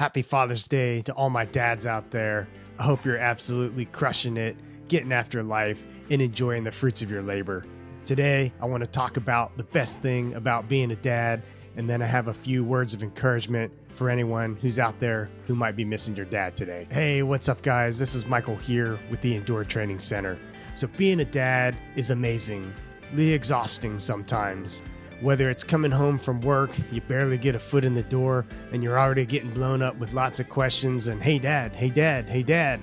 Happy Father's Day to all my dads out there. I hope you're absolutely crushing it, getting after life, and enjoying the fruits of your labor. Today, I want to talk about the best thing about being a dad, and then I have a few words of encouragement for anyone who's out there who might be missing your dad today. Hey, what's up, guys? This is Michael here with the Endure Training Center. So being a dad is amazingly exhausting sometimes. Whether it's coming home from work, you barely get a foot in the door, and you're already getting blown up with lots of questions and, hey dad, hey dad, hey dad.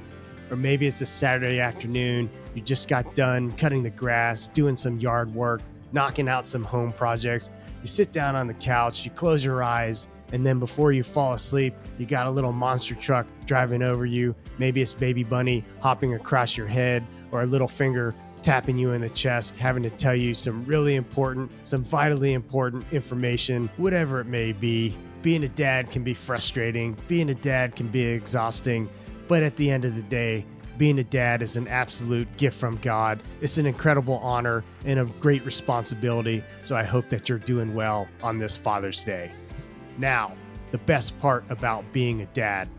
Or maybe it's a Saturday afternoon, you just got done cutting the grass, doing some yard work, knocking out some home projects. You sit down on the couch, you close your eyes, and then before you fall asleep, you got a little monster truck driving over you. Maybe it's baby bunny hopping across your head, or a little finger tapping you in the chest, having to tell you some really important, some vitally important information, whatever it may be. Being a dad can be frustrating. Being a dad can be exhausting. But at the end of the day, being a dad is an absolute gift from God. It's an incredible honor and a great responsibility. So I hope that you're doing well on this Father's Day. Now, the best part about being a dad.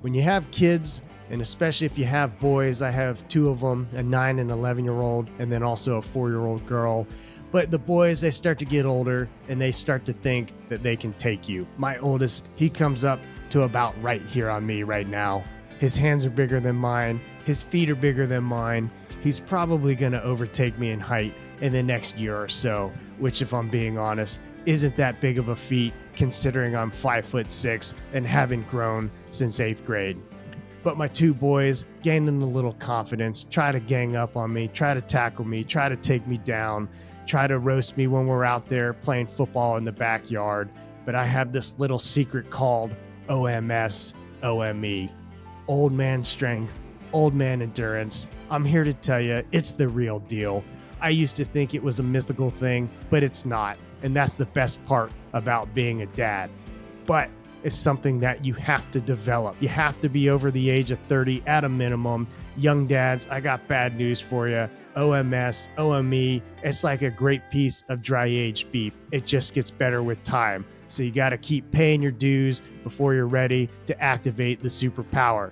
When you have kids, and especially if you have boys, I have two of them, a 9 and 11-year-old, and then also a 4-year-old girl. But the boys, they start to get older and they start to think that they can take you. My oldest, he comes up to about right here on me right now. His hands are bigger than mine. His feet are bigger than mine. He's probably going to overtake me in height in the next year or so, which, if I'm being honest, isn't that big of a feat considering I'm 5'6" and haven't grown since 8th grade. But my two boys, gaining a little confidence, try to gang up on me, try to tackle me, try to take me down, try to roast me when we're out there playing football in the backyard. But I have this little secret called OMS, OME. Old man strength, old man endurance. I'm here to tell you, it's the real deal. I used to think it was a mythical thing, but it's not. And that's the best part about being a dad. But it's something that you have to develop. You have to be over the age of 30 at a minimum. Young dads, I got bad news for you. OMS, OME, it's like a great piece of dry aged beef. It just gets better with time. So you got to keep paying your dues before you're ready to activate the superpower.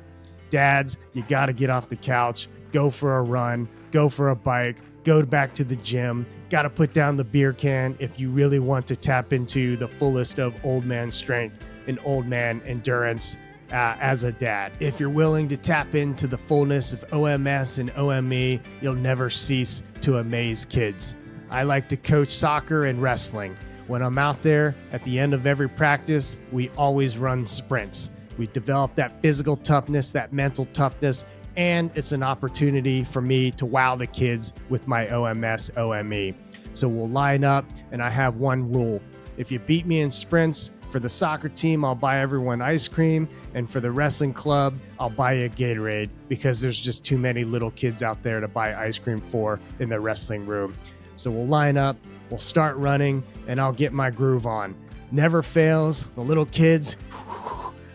Dads, you got to get off the couch, go for a run, go for a bike, go back to the gym. Got to put down the beer can if you really want to tap into the fullest of old man strength and old man endurance as a dad. If you're willing to tap into the fullness of OMS and OME, you'll never cease to amaze kids. I like to coach soccer and wrestling. When I'm out there at the end of every practice, we always run sprints. We develop that physical toughness, that mental toughness, and it's an opportunity for me to wow the kids with my OMS, OME. So we'll line up, and I have one rule. If you beat me in sprints, for the soccer team, I'll buy everyone ice cream. And for the wrestling club, I'll buy you a Gatorade because there's just too many little kids out there to buy ice cream for in the wrestling room. So we'll line up, we'll start running, and I'll get my groove on. Never fails. The little kids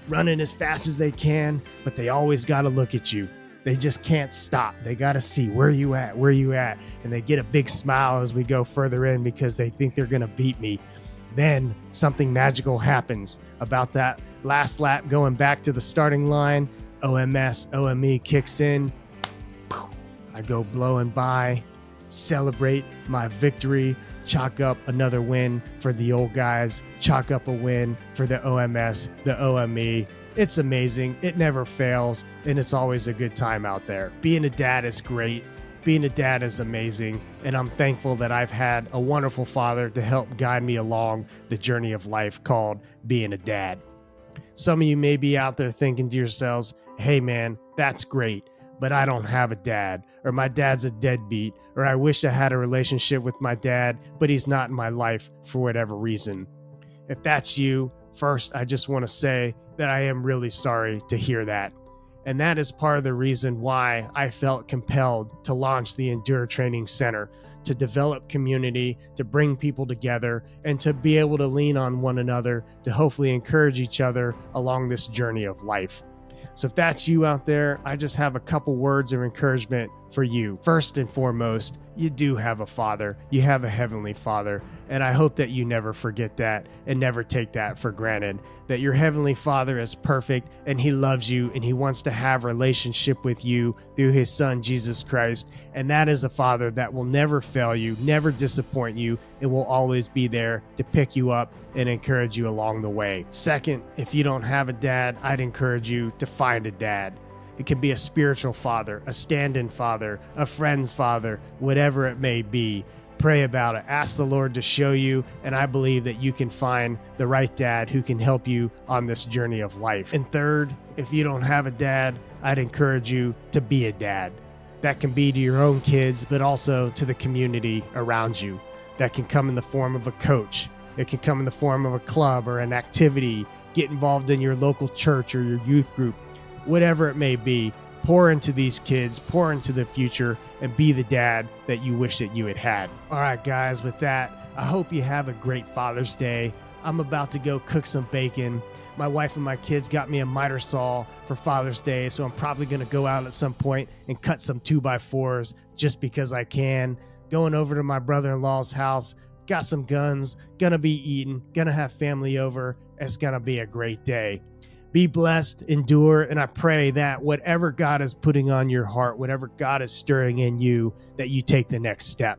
running as fast as they can, but they always got to look at you. They just can't stop. They got to see where you at. And they get a big smile as we go further in because they think they're going to beat me. Then something magical happens. About that last lap going back to the starting line, OMS, OME kicks in. I go blowing by, celebrate my victory, chalk up another win for the old guys, chalk up a win for the OMS, the OME. It's amazing. It never fails, and it's always a good time out there. Being a dad is great. Being a dad is amazing, and I'm thankful that I've had a wonderful father to help guide me along the journey of life called being a dad. Some of you may be out there thinking to yourselves, hey man, that's great, but I don't have a dad, or my dad's a deadbeat, or I wish I had a relationship with my dad, but he's not in my life for whatever reason. If that's you, first, I just want to say that I am really sorry to hear that. And that is part of the reason why I felt compelled to launch the Endure Training Center, to develop community, to bring people together, and to be able to lean on one another to hopefully encourage each other along this journey of life. So if that's you out there, I just have a couple words of encouragement for you. First and foremost, you do have a father. You have a heavenly father. And I hope that you never forget that and never take that for granted, that your heavenly father is perfect and he loves you and he wants to have a relationship with you through his son, Jesus Christ. And that is a father that will never fail you, never disappoint you, and will always be there to pick you up and encourage you along the way. Second, if you don't have a dad, I'd encourage you to find a dad. It can be a spiritual father, a stand-in father, a friend's father, whatever it may be. Pray about it. Ask the Lord to show you, and I believe that you can find the right dad who can help you on this journey of life. And third, if you don't have a dad, I'd encourage you to be a dad. That can be to your own kids, but also to the community around you. That can come in the form of a coach. It can come in the form of a club or an activity. Get involved in your local church or your youth group. Whatever it may be, pour into these kids, pour into the future, and be the dad that you wish that you had had. All right, guys, with that, I hope you have a great Father's Day. I'm about to go cook some bacon. My wife and my kids got me a miter saw for Father's Day, so I'm probably going to go out at some point and cut some 2x4s just because I can. Going over to my brother-in-law's house, got some guns, gonna be eating, gonna have family over. It's gonna be a great day. Be blessed, endure, and I pray that whatever God is putting on your heart, whatever God is stirring in you, that you take the next step.